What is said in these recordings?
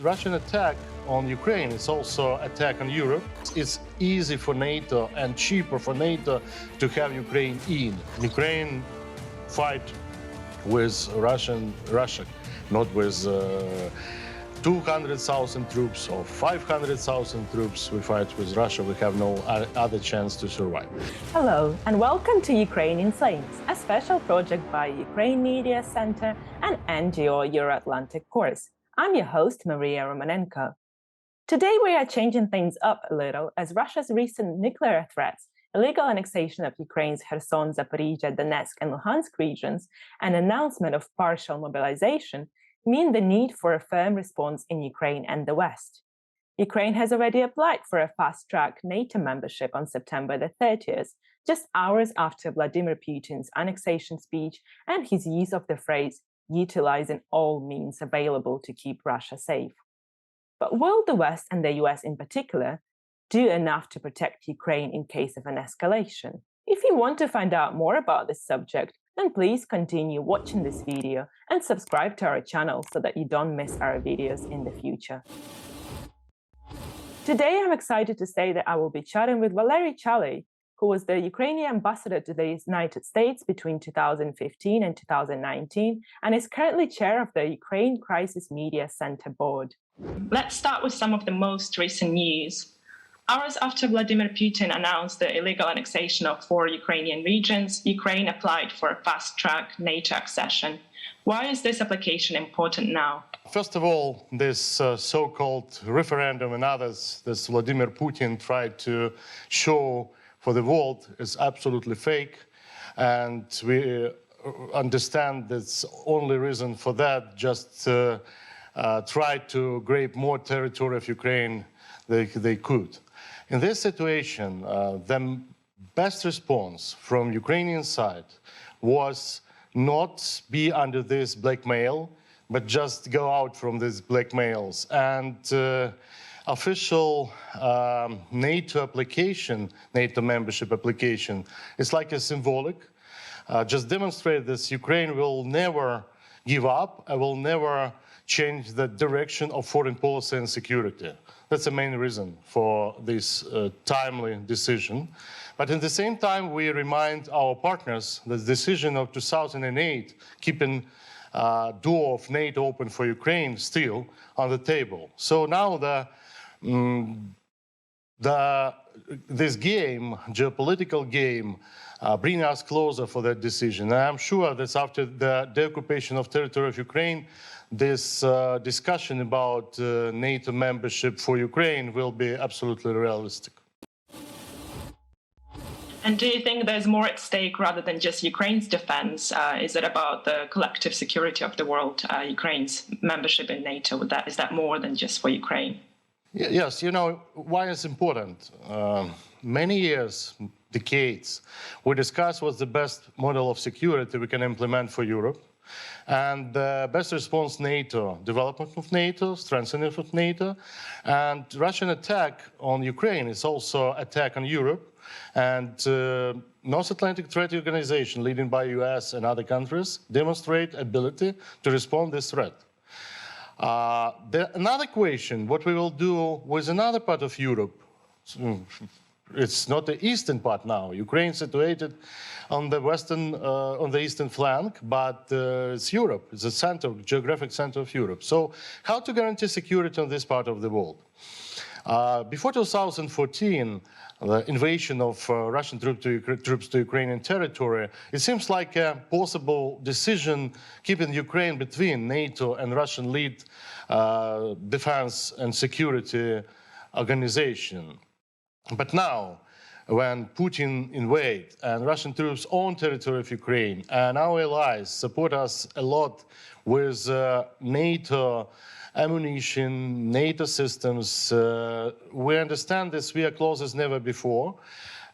Russian attack on Ukraine is also attack on Europe. It's easy for NATO and cheaper for NATO to have Ukraine in. Ukraine fight with Russia, not with 200,000 troops or 500,000 troops. We fight with Russia. We have no other chance to survive. Hello and welcome to Ukraine in Flames, a special project by Ukraine Media Center and NGO Euro-Atlantic Course. I'm your host, Maria Romanenko. Today we are changing things up a little as Russia's recent nuclear threats, illegal annexation of Ukraine's Kherson, Zaporizhia, Donetsk and Luhansk regions, and announcement of partial mobilization mean the need for a firm response in Ukraine and the West. Ukraine has already applied for a fast-track NATO membership on September the 30th, just hours after Vladimir Putin's annexation speech and his use of the phrase, utilizing all means available to keep Russia safe. But will the West and the US in particular do enough to protect Ukraine in case of an escalation? If you want to find out more about this subject, then please continue watching this video and subscribe to our channel so that you don't miss our videos in the future. Today, I'm excited to say that I will be chatting with Valeriy Chaly, who was the Ukrainian ambassador to the United States between 2015 and 2019, and is currently chair of the Ukraine Crisis Media Center board. Let's start with some of the most recent news. Hours after Vladimir Putin announced the illegal annexation of 4 Ukrainian regions, Ukraine applied for a fast-track NATO accession. Why is this application important now? First of all, this so-called referendum and others that Vladimir Putin tried to show for the world is absolutely fake. And we understand that's only reason for that, just try to grab more territory of Ukraine they could. In this situation, the best response from Ukrainian side was not be under this blackmail, but just go out from these blackmails. And official NATO application, NATO membership application, is like a symbolic. Just demonstrate this Ukraine will never give up, and will never change the direction of foreign policy and security. That's the main reason for this timely decision. But at the same time, we remind our partners that the decision of 2008, keeping door of NATO open for Ukraine, still on the table. So now this game, geopolitical game, bring us closer for that decision. And I'm sure that after the occupation of territory of Ukraine, this discussion about NATO membership for Ukraine will be absolutely realistic. And do you think there's more at stake rather than just Ukraine's defense? Is it about the collective security of the world, Ukraine's membership in NATO? Is that more than just for Ukraine? Yes, you know, why it's important. Many years, decades, we discussed what's the best model of security we can implement for Europe. And the best response NATO, development of NATO, strengthening of NATO, and Russian attack on Ukraine is also attack on Europe. And North Atlantic Treaty Organization, leading by US and other countries, demonstrate ability to respond to this threat. Another question, what we will do with another part of Europe. It's not the eastern part now. Ukraine is situated on the eastern flank, but it's Europe. It's the center, geographic center of Europe. So how to guarantee security on this part of the world? Before 2014, the invasion of Russian troops to Ukrainian territory, it seems like a possible decision keeping Ukraine between NATO and Russian-led defense and security organization. But now, when Putin invades and Russian troops own territory of Ukraine, and our allies support us a lot with NATO ammunition, NATO systems, we understand this we are close as never before.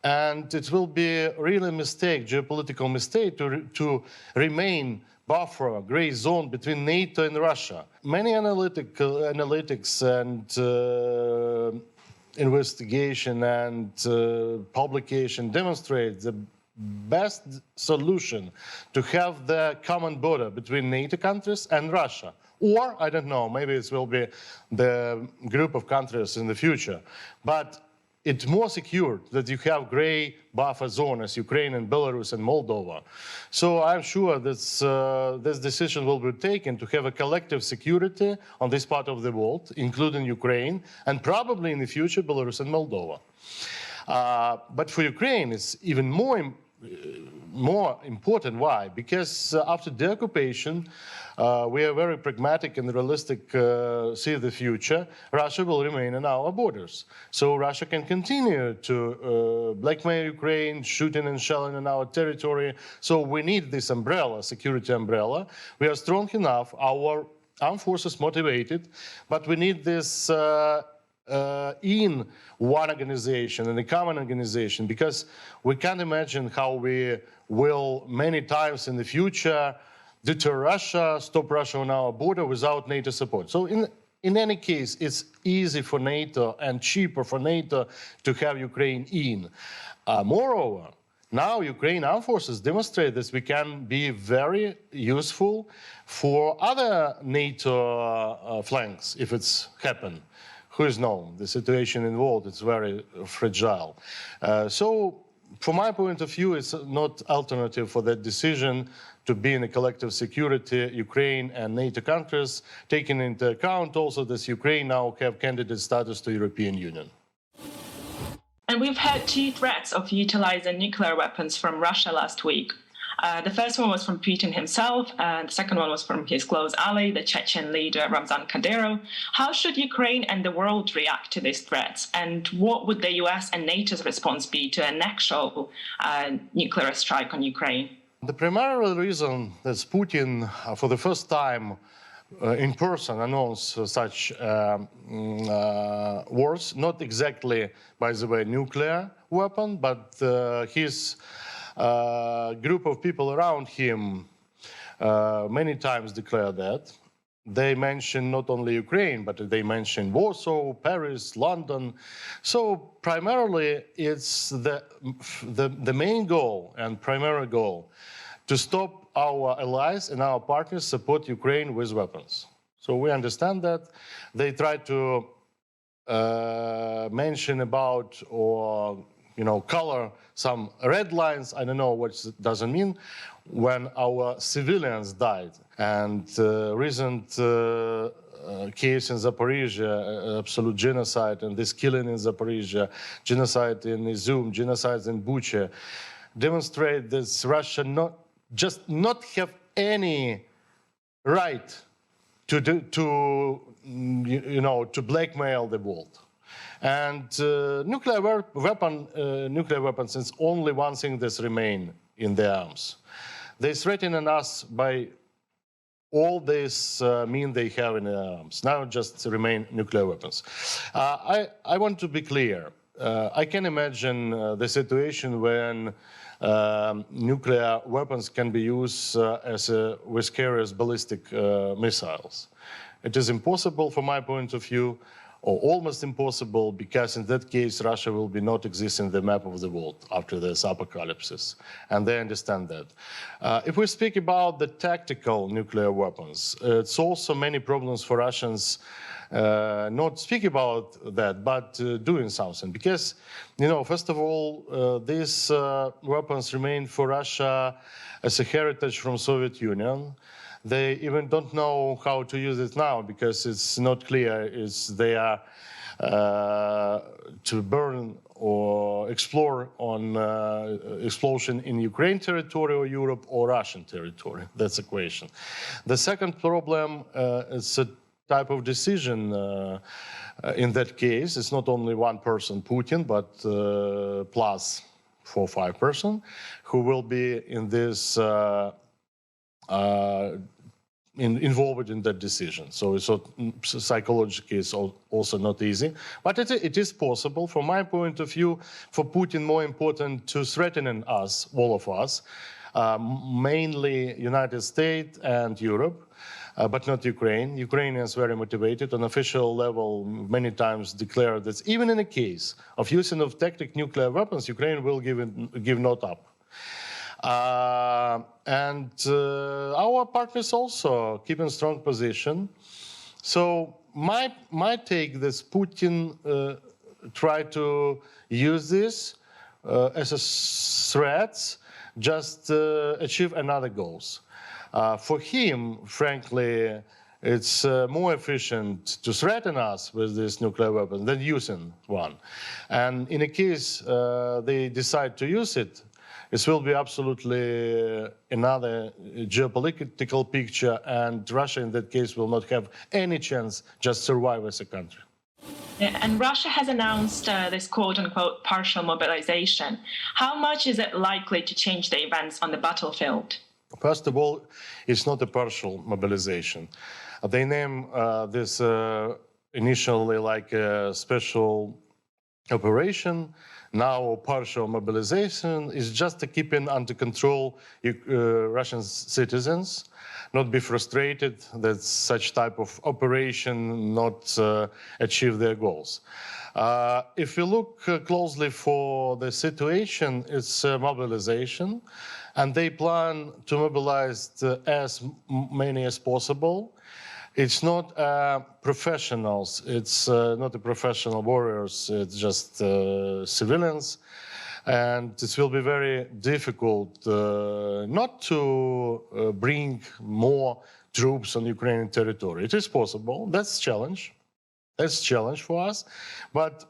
And it will be really a mistake, geopolitical mistake, to remain buffer, gray zone between NATO and Russia. Many analytics and investigation and publication demonstrate the best solution to have the common border between NATO countries and Russia, Or, I don't know, maybe it will be the group of countries in the future. But it's more secure that you have gray buffer zone as Ukraine and Belarus and Moldova. So I'm sure this decision will be taken to have a collective security on this part of the world, including Ukraine, and probably in the future Belarus and Moldova. But for Ukraine, it's even more important. Why? Because after the occupation, we are very pragmatic and realistic, see the future. Russia will remain in our borders. So Russia can continue to blackmail Ukraine, shooting and shelling in our territory. So we need this umbrella, security umbrella. We are strong enough, our armed forces motivated, but we need this in one organization, in a common organization, because we can't imagine how we will many times in the future deter Russia, stop Russia on our border without NATO support. So in any case, it's easy for NATO and cheaper for NATO to have Ukraine in. Moreover, now Ukraine armed forces demonstrate that we can be very useful for other NATO flanks if it's happened. Who is known? The situation involved is very fragile. So from my point of view, it's not alternative for that decision to be in a collective security, Ukraine and NATO countries, taking into account also that Ukraine now have candidate status to European Union. And we've had two threats of utilizing nuclear weapons from Russia last week. The first one was from Putin himself, and the second one was from his close ally, the Chechen leader Ramzan Kadyrov. How should Ukraine and the world react to these threats? And what would the US and NATO's response be to an actual nuclear strike on Ukraine? The primary reason that Putin, for the first time in person, announced such words, not exactly, by the way, nuclear weapon, but his group of people around him many times declared that. They mentioned not only Ukraine, but they mentioned Warsaw, Paris, London. So primarily it's the main goal and primary goal to stop our allies and our partners support Ukraine with weapons. So we understand that. They try to mention about or color some red lines. I don't know what it doesn't mean, when our civilians died. And recent case in Zaporizhia, absolute genocide, and this killing in Zaporizhia, genocide in Izum, genocide in Bucha, demonstrate that Russia not have any right to blackmail the world. And nuclear weapons is only one thing that remain in their arms. They threaten us by all this mean they have in their arms. Now just remain nuclear weapons. I want to be clear. I can imagine the situation when nuclear weapons can be used with carriers ballistic missiles. It is impossible from my point of view, or almost impossible, because in that case Russia will be not exist in the map of the world after this apocalypse, and they understand that. If we speak about the tactical nuclear weapons, it's also many problems for Russians not speak about that, but doing something. Because, first of all, these weapons remain for Russia as a heritage from Soviet Union. They even don't know how to use it now because it's not clear if they are to burn or explore on explosion in Ukraine territory or Europe or Russian territory. That's the question. The second problem is a type of decision in that case. It's not only one person, Putin, but plus 4 or 5 persons who will be in this involved in that decision. So psychologically it's also not easy, but it is possible. From my point of view, for Putin, more important to threaten us, all of us, mainly United States and Europe, but not Ukraine. Ukraine is very motivated. On official level, many times declared that even in the case of using of tactical nuclear weapons, Ukraine will give not up. And our partners also keep in strong position. So my take is Putin try to use this as a threat, just achieve another goals. For him, frankly, it's more efficient to threaten us with this nuclear weapon than using one. And in a case they decide to use it, this will be absolutely another geopolitical picture, and Russia in that case will not have any chance just survive as a country. Yeah, and Russia has announced this quote-unquote partial mobilization. How much is it likely to change the events on the battlefield? First of all, it's not a partial mobilization. They name this initially like a special operation. Now partial mobilization is just to keep under control Russian citizens, not be frustrated that such type of operation not achieve their goals. If you look closely for the situation, it's mobilization, and they plan to mobilize as many as possible. It's not professionals, it's not the professional warriors, it's just civilians. And it will be very difficult not to bring more troops on Ukrainian territory. It is possible, that's a challenge. That's a challenge for us. But,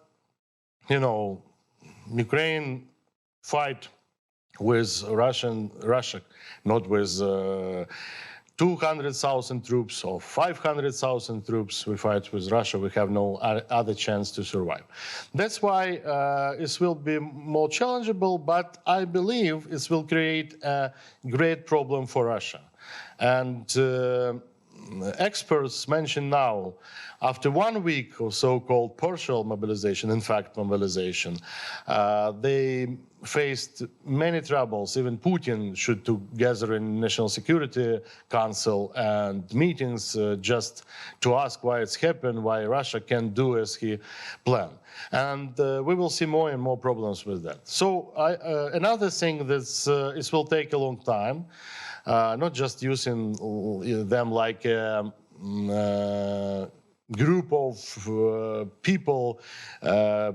you know, Ukraine fight with Russia, not with 200,000 troops or 500,000 troops. We fight with Russia. We have no other chance to survive. That's why it will be more challengeable, but I believe it will create a great problem for Russia. And experts mention now, after 1 week of so-called partial mobilization, in fact mobilization, they faced many troubles. Even Putin should to gather in National Security Council and meetings just to ask why it's happened, why Russia can't do as he planned. And we will see more and more problems with that. So another thing that it will take a long time, not just using them like a group of people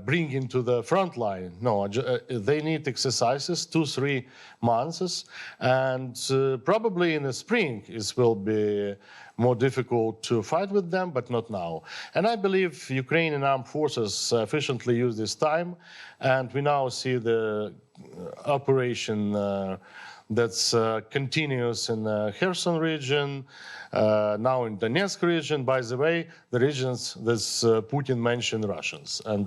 bring into the front line. No, they need exercises, 2-3 months, and probably in the spring it will be more difficult to fight with them, but not now. And I believe Ukrainian armed forces efficiently use this time, and we now see the operation that's continuous in the Kherson region, now in Donetsk region. By the way, the regions that Putin mentioned Russians and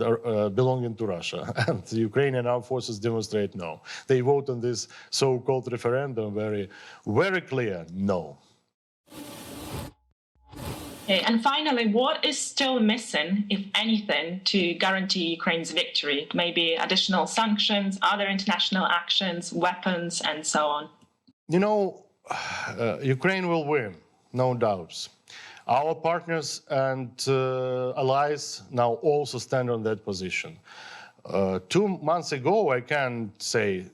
belonging to Russia. And the Ukrainian armed forces demonstrate no. They vote on this so-called referendum very, very clear no. Okay, and finally, what is still missing, if anything, to guarantee Ukraine's victory? Maybe additional sanctions, other international actions, weapons, and so on? You know, Ukraine will win, no doubts. Our partners and allies now also stand on that position. 2 months ago, I can't say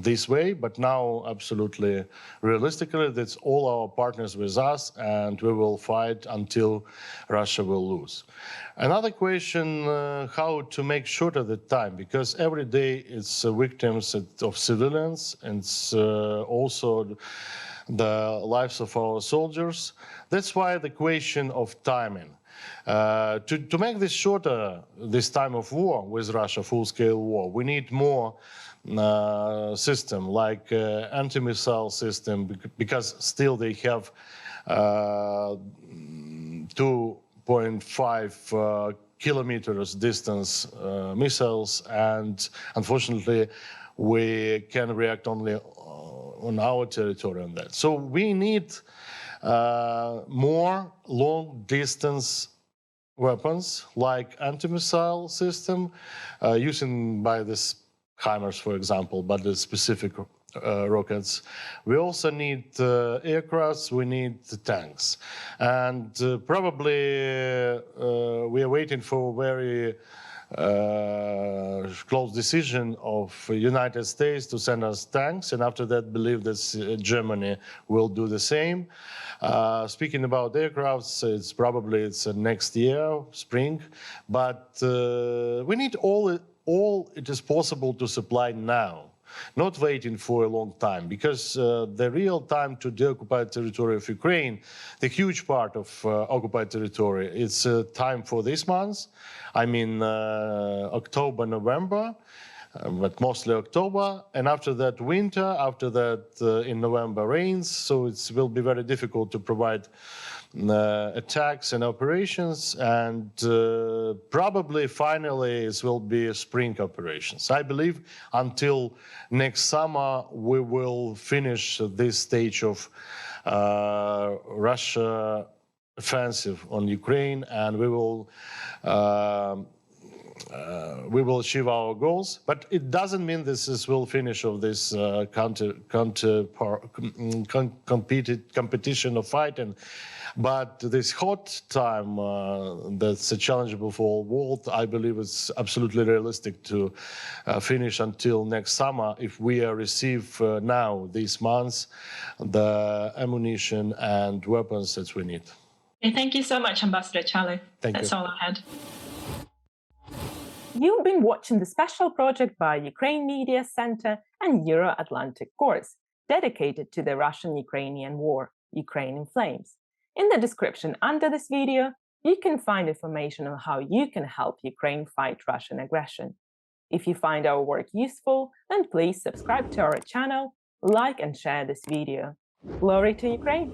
this way, but now absolutely realistically, that's all our partners with us, and we will fight until Russia will lose. Another question, how to make shorter the time, because every day it's victims of civilians, and it's also the lives of our soldiers. That's why the question of timing. To make this shorter, this time of war with Russia, full-scale war, we need more system like anti-missile system, because still they have 2.5 kilometers distance missiles, and unfortunately we can react only on our territory on that. So we need more long-distance weapons like anti-missile system using by this HIMARS, for example, but the specific rockets. We also need aircrafts, we need tanks. And probably we are waiting for very close decision of United States to send us tanks, and after that believe that Germany will do the same. Speaking about aircrafts, it's probably next year, spring, but we need all it is possible to supply now, not waiting for a long time, because the real time to the occupied territory of Ukraine, the huge part of occupied territory, it's time for this month. I mean, October, November, but mostly October, and after that winter, after that in November rains, so it will be very difficult to provide attacks and operations, and probably finally it will be spring operations. I believe until next summer we will finish this stage of Russia offensive on Ukraine, and we will achieve our goals, but it doesn't mean this will finish of this competition of fighting. But this hot time that's challengeable for all world, I believe it's absolutely realistic to finish until next summer if we receive now these months the ammunition and weapons that we need. Okay, thank you so much, Ambassador Chaly. That's all I had. You've been watching the special project by Ukraine Media Center and Euro-Atlantic course dedicated to the Russian-Ukrainian war, Ukraine in Flames. In the description under this video, you can find information on how you can help Ukraine fight Russian aggression. If you find our work useful, then please subscribe to our channel, like and share this video. Glory to Ukraine!